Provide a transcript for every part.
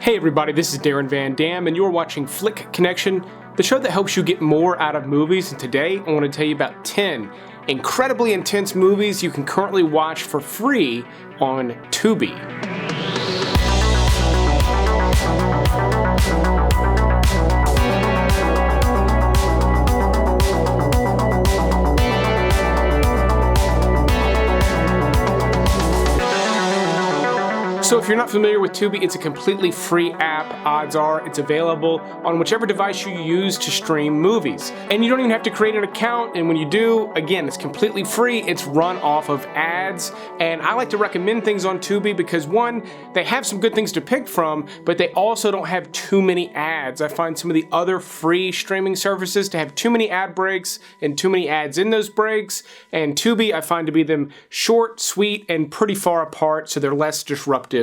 Hey everybody, this is Darren Van Dam, and you're watching Flick Connection, the show that helps you get more out of movies. And today I want to tell you about 10 incredibly intense movies you can currently watch for free on Tubi. So if you're not familiar with Tubi, it's a completely free app. Odds are it's available on whichever device you use to stream movies. And you don't even have to create an account, and when you do, again, it's completely free. It's run off of ads, and I like to recommend things on Tubi because one, they have some good things to pick from, but they also don't have too many ads. I find some of the other free streaming services to have too many ad breaks and too many ads in those breaks, and Tubi I find to be them short, sweet, and pretty far apart, so they're less disruptive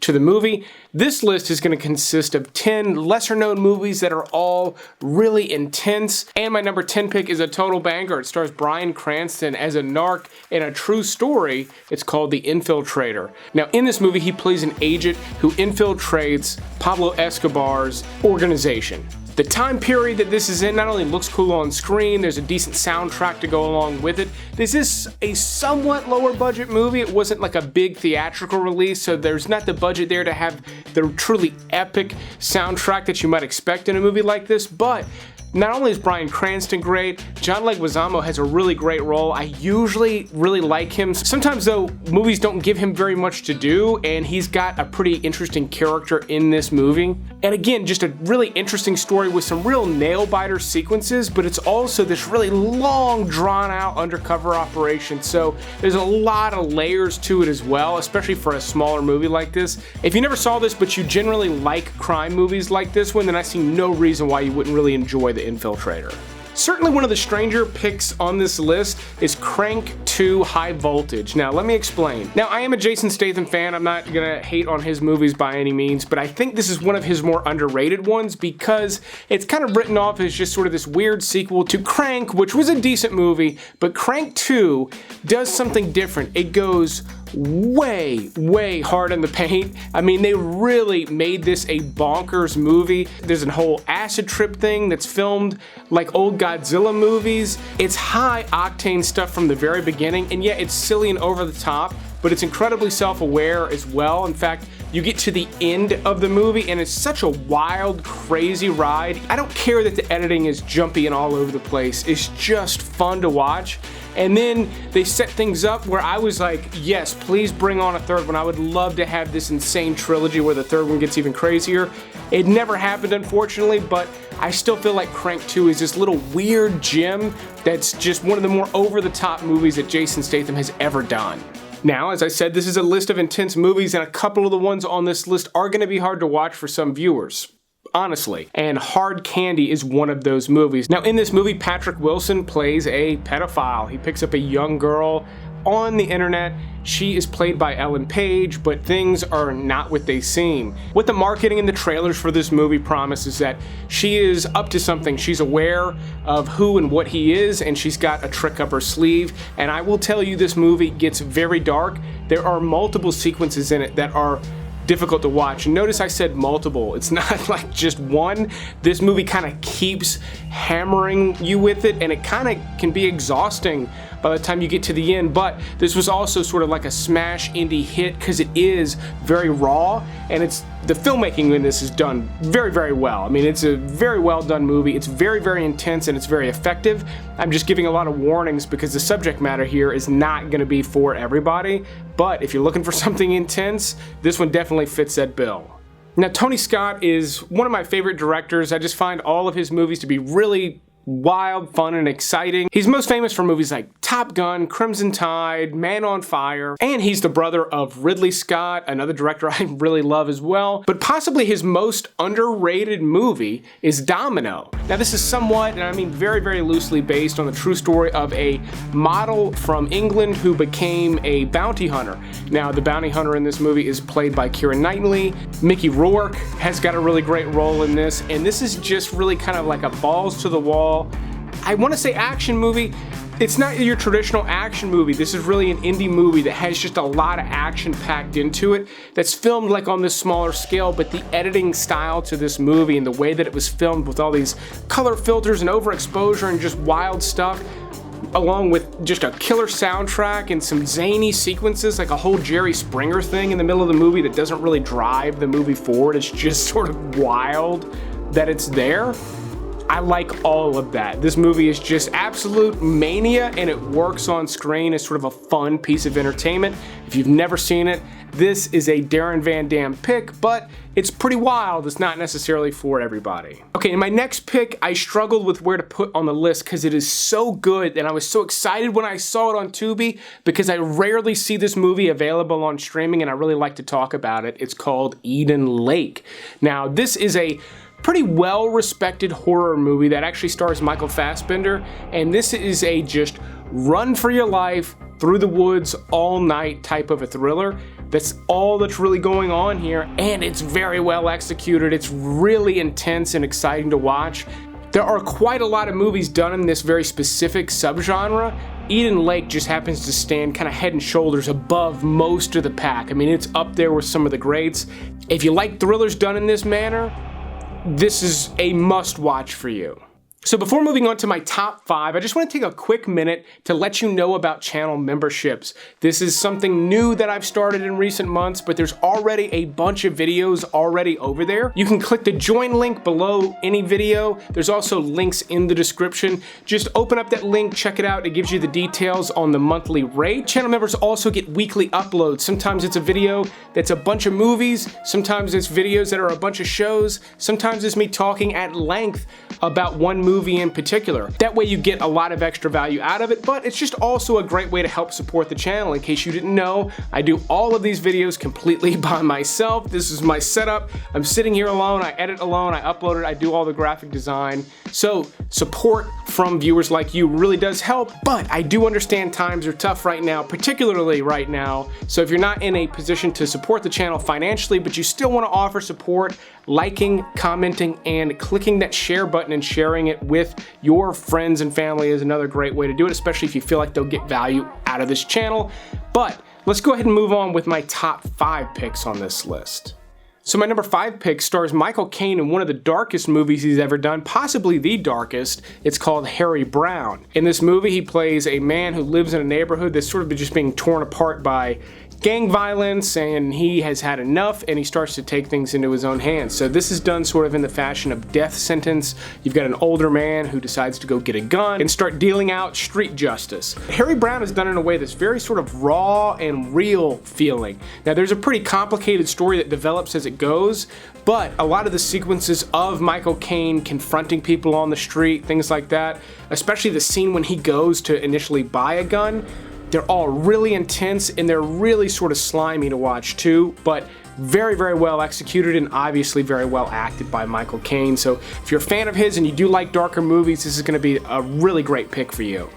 to the movie. This list is going to consist of 10 lesser known movies that are all really intense, and my number 10 pick is a total banger. It stars Bryan Cranston as a narc in a true story. It's called The Infiltrator. Now in this movie he plays an agent who infiltrates Pablo Escobar's organization. The time period that this is in not only looks cool on screen, there's a decent soundtrack to go along with it. This is a somewhat lower budget movie. It wasn't like a big theatrical release, so there's not the budget there to have the truly epic soundtrack that you might expect in a movie like this, but not only is Bryan Cranston great, John Leguizamo has a really great role. I usually really like him. Sometimes though, movies don't give him very much to do, and he's got a pretty interesting character in this movie. And again, just a really interesting story with some real nail-biter sequences, but it's also this really long, drawn-out undercover operation, so there's a lot of layers to it as well, especially for a smaller movie like this. If you never saw this, but you generally like crime movies like this one, then I see no reason why you wouldn't really enjoy The Infiltrator. Certainly one of the stranger picks on this list is Crank 2 High Voltage. Now let me explain. Now I am a Jason Statham fan. I'm not gonna hate on his movies by any means, but I think this is one of his more underrated ones because it's kind of written off as just sort of this weird sequel to Crank, which was a decent movie, but Crank 2 does something different. It goes way hard in the paint. I mean, they really made this a bonkers movie. There's a whole acid trip thing that's filmed like old Godzilla movies. It's high octane stuff from the very beginning, and yet it's silly and over the top, but it's incredibly self-aware as well. In fact, you get to the end of the movie and it's such a wild, crazy ride. I don't care that the editing is jumpy and all over the place. It's just fun to watch. And then they set things up where I was like, yes, please bring on a third one. I would love to have this insane trilogy where the third one gets even crazier. It never happened, unfortunately, but I still feel like Crank 2 is this little weird gem that's just one of the more over-the-top movies that Jason Statham has ever done. Now, as I said, this is a list of intense movies, and a couple of the ones on this list are going to be hard to watch for some viewers, honestly. And Hard Candy is one of those movies. Now, in this movie, Patrick Wilson plays a pedophile. He picks up a young girl on the internet. She is played by Ellen Page, but things are not what they seem. What the marketing and the trailers for this movie promise is that she is up to something. She's aware of who and what he is, and she's got a trick up her sleeve. And I will tell you, this movie gets very dark. There are multiple sequences in it that are difficult to watch. And notice I said multiple. It's not like just one. This movie kind of keeps hammering you with it, and it kind of can be exhausting by the time you get to the end. But this was also sort of like a smash indie hit because it is very raw, and the filmmaking in this is done very well. I mean, it's a very well done movie. It's very intense, and it's very effective. I'm just giving a lot of warnings because the subject matter here is not going to be for everybody, but if you're looking for something intense, this one definitely fits that bill. Now, Tony Scott is one of my favorite directors. I just find all of his movies to be really wild, fun, and exciting. He's most famous for movies like Top Gun, Crimson Tide, Man on Fire, and he's the brother of Ridley Scott, another director I really love as well. But possibly his most underrated movie is Domino. Now this is somewhat, and I mean very loosely, based on the true story of a model from England who became a bounty hunter. Now the bounty hunter in this movie is played by Keira Knightley. Mickey Rourke has got a really great role in this, and this is just really kind of like a balls to the wall, I want to say action movie. It's not your traditional action movie. This is really an indie movie that has just a lot of action packed into it, that's filmed like on this smaller scale, but the editing style to this movie and the way that it was filmed with all these color filters and overexposure and just wild stuff, along with just a killer soundtrack and some zany sequences, like a whole Jerry Springer thing in the middle of the movie that doesn't really drive the movie forward. It's just sort of wild that it's there. I like all of that. This movie is just absolute mania, and it works on screen as sort of a fun piece of entertainment. If you've never seen it, this is a Darren Van Dam pick, but it's pretty wild. It's not necessarily for everybody. Okay, in my next pick, I struggled with where to put on the list because it is so good, and I was so excited when I saw it on Tubi because I rarely see this movie available on streaming, and I really like to talk about it. It's called Eden Lake. Now, this is a pretty well-respected horror movie that actually stars Michael Fassbender, and this is a just run for your life through the woods all night type of a thriller. That's all that's really going on here, and it's very well executed. It's really intense and exciting to watch. There are quite a lot of movies done in this very specific subgenre. Eden Lake just happens to stand kind of head and shoulders above most of the pack. I mean, it's up there with some of the greats. If you like thrillers done in this manner, this is a must-watch for you. So before moving on to my top 5, I just want to take a quick minute to let you know about channel memberships. This is something new that I've started in recent months, but there's already a bunch of videos already over there. You can click the join link below any video. There's also links in the description. Just open up that link, check it out. It gives you the details on the monthly rate. Channel members also get weekly uploads. Sometimes it's a video that's a bunch of movies. Sometimes it's videos that are a bunch of shows. Sometimes it's me talking at length about one movie in particular. That way you get a lot of extra value out of it, but it's just also a great way to help support the channel. In case you didn't know, I do all of these videos completely by myself. This is my setup. I'm sitting here alone, I edit alone, I upload it, I do all the graphic design. So support from viewers like you really does help, but I do understand times are tough right now, particularly right now. So if you're not in a position to support the channel financially, but you still want to offer support, liking, commenting, and clicking that share button and sharing it with your friends and family is another great way to do it, especially if you feel like they'll get value out of this channel. But let's go ahead and move on with my top 5 picks on this list. So my number 5 pick stars Michael Caine in one of the darkest movies he's ever done, possibly the darkest. It's called Harry Brown. In this movie, he plays a man who lives in a neighborhood that's sort of just being torn apart by gang violence, and he has had enough, and he starts to take things into his own hands. So this is done sort of in the fashion of Death Sentence. You've got an older man who decides to go get a gun and start dealing out street justice. Harry Brown is done in a way that's very sort of raw and real feeling. Now there's a pretty complicated story that develops as it goes, but a lot of the sequences of Michael Caine confronting people on the street, things like that, especially the scene when he goes to initially buy a gun, they're all really intense and they're really sort of slimy to watch too, but very, very well executed and obviously very well acted by Michael Caine. So if you're a fan of his and you do like darker movies, this is going to be a really great pick for you.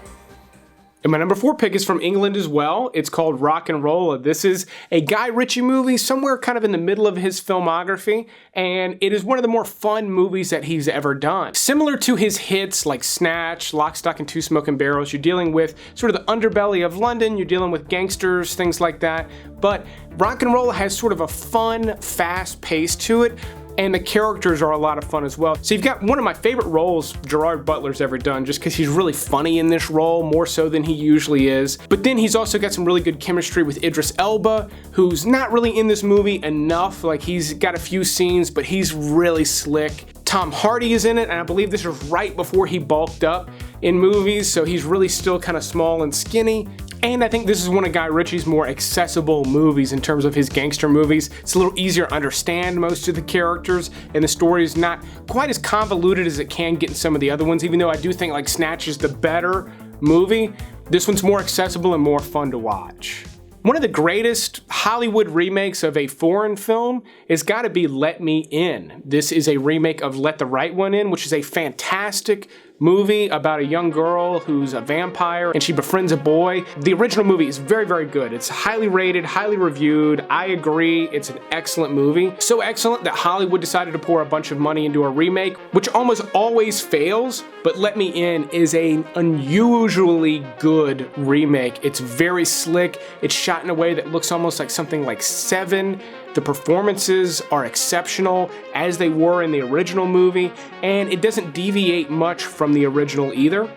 And my number 4 pick is from England as well. It's called ROCKNROLLA. This is a Guy Ritchie movie, somewhere kind of in the middle of his filmography, and it is one of the more fun movies that he's ever done. Similar to his hits like Snatch, Lock, Stock, and Two Smoking Barrels, you're dealing with sort of the underbelly of London, you're dealing with gangsters, things like that, but ROCKNROLLA has sort of a fun, fast pace to it, and the characters are a lot of fun as well. So you've got one of my favorite roles Gerard Butler's ever done, just because he's really funny in this role, more so than he usually is. But then he's also got some really good chemistry with Idris Elba, who's not really in this movie enough. Like, he's got a few scenes, but he's really slick. Tom Hardy is in it, and I believe this is right before he bulked up in movies, so he's really still kind of small and skinny. And I think this is one of Guy Ritchie's more accessible movies in terms of his gangster movies. It's a little easier to understand most of the characters, and the story is not quite as convoluted as it can get in some of the other ones, even though I do think like Snatch is the better movie. This one's more accessible and more fun to watch. One of the greatest Hollywood remakes of a foreign film has got to be Let Me In. This is a remake of Let the Right One In, which is a fantastic, movie about a young girl who's a vampire and she befriends a boy. The original movie is very, very good. It's highly rated, highly reviewed. I agree, it's an excellent movie. So excellent that Hollywood decided to pour a bunch of money into a remake, which almost always fails, but Let Me In is an unusually good remake. It's very slick. It's shot in a way that looks almost like something like Seven. The performances are exceptional, as they were in the original movie, and it doesn't deviate much from the original either.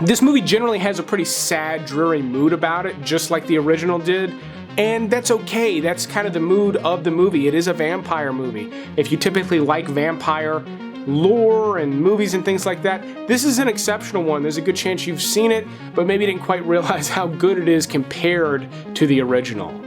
This movie generally has a pretty sad, dreary mood about it, just like the original did, and that's okay. That's kind of the mood of the movie. It is a vampire movie. If you typically like vampire lore and movies and things like that, this is an exceptional one. There's a good chance you've seen it, but maybe didn't quite realize how good it is compared to the original.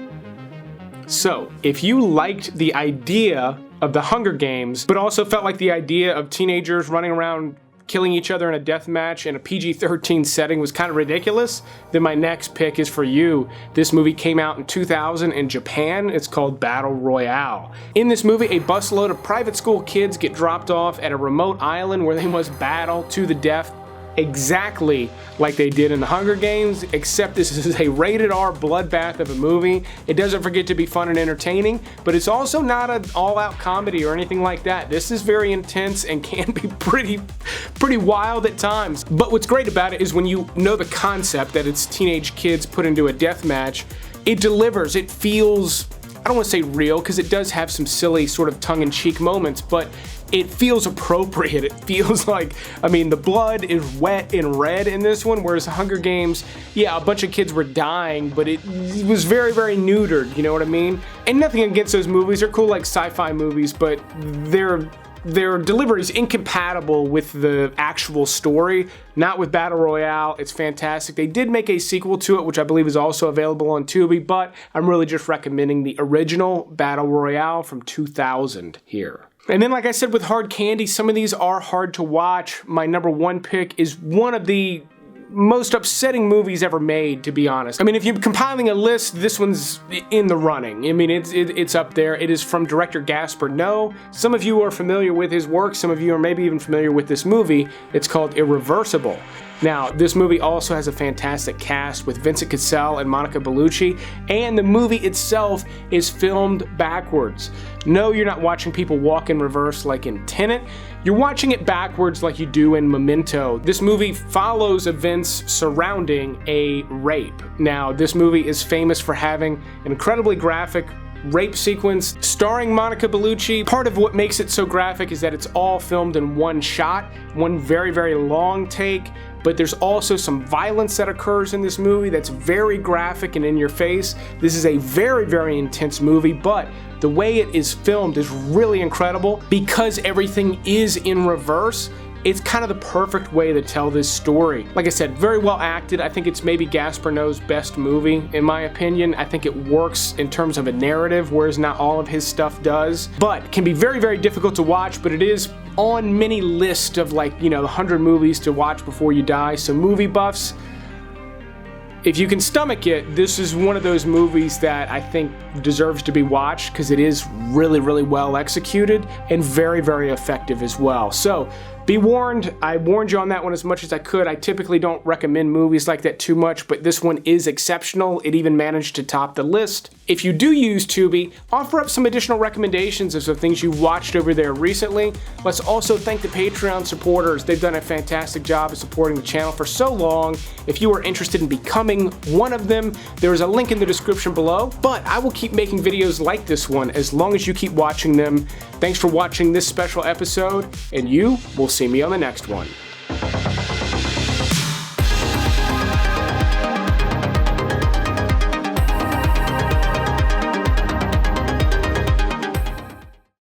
So, if you liked the idea of the Hunger Games, but also felt like the idea of teenagers running around killing each other in a death match in a PG-13 setting was kind of ridiculous, then my next pick is for you. This movie came out in 2000 in Japan. It's called Battle Royale. In this movie, a busload of private school kids get dropped off at a remote island where they must battle to the death, exactly like they did in the Hunger Games, except this is a rated R bloodbath of a movie. It doesn't forget to be fun and entertaining, but it's also not an all-out comedy or anything like that. This is very intense and can be pretty wild at times. But what's great about it is when you know the concept that it's teenage kids put into a death match, it delivers. It feels, I don't want to say real, because it does have some silly sort of tongue-in-cheek moments, but it feels appropriate. It feels like, I mean, the blood is wet and red in this one, whereas the Hunger Games, yeah, a bunch of kids were dying, but it was very, very neutered, you know what I mean? And nothing against those movies. They're cool like sci-fi movies, but their delivery is incompatible with the actual story, not with Battle Royale. It's fantastic. They did make a sequel to it, which I believe is also available on Tubi, but I'm really just recommending the original Battle Royale from 2000 here. And then, like I said, with hard candy, some of these are hard to watch. My number one pick is one of the most upsetting movies ever made, to be honest. I mean, if you're compiling a list, this one's in the running. I mean, it's up there. It is from director Gaspar Noé. Some of you are familiar with his work. Some of you are maybe even familiar with this movie. It's called Irreversible. Now, this movie also has a fantastic cast with Vincent Cassel and Monica Bellucci, and the movie itself is filmed backwards. No, you're not watching people walk in reverse like in Tenet. You're watching it backwards like you do in Memento. This movie follows events surrounding a rape. Now, this movie is famous for having an incredibly graphic rape sequence starring Monica Bellucci. Part of what makes it so graphic is that it's all filmed in one shot, one very, very long take, but there's also some violence that occurs in this movie that's very graphic and in your face. This is a very, very intense movie, but the way it is filmed is really incredible because everything is in reverse. It's kind of the perfect way to tell this story. Like I said, very well acted. I think it's maybe Gaspar Noé's best movie, in my opinion. I think it works in terms of a narrative, whereas not all of his stuff does. But can be very, very difficult to watch, but it is on many lists of, like, you know, 100 movies to watch before you die. So movie buffs, if you can stomach it, this is one of those movies that I think deserves to be watched because it is really, really well executed and very, very effective as well. So be warned, I warned you on that one as much as I could. I typically don't recommend movies like that too much, but this one is exceptional. It even managed to top the list. If you do use Tubi, offer up some additional recommendations of some things you've watched over there recently. Let's also thank the Patreon supporters. They've done a fantastic job of supporting the channel for so long. If you are interested in becoming one of them, there is a link in the description below, but I will keep making videos like this one as long as you keep watching them. Thanks for watching this special episode, and you will see me on the next one.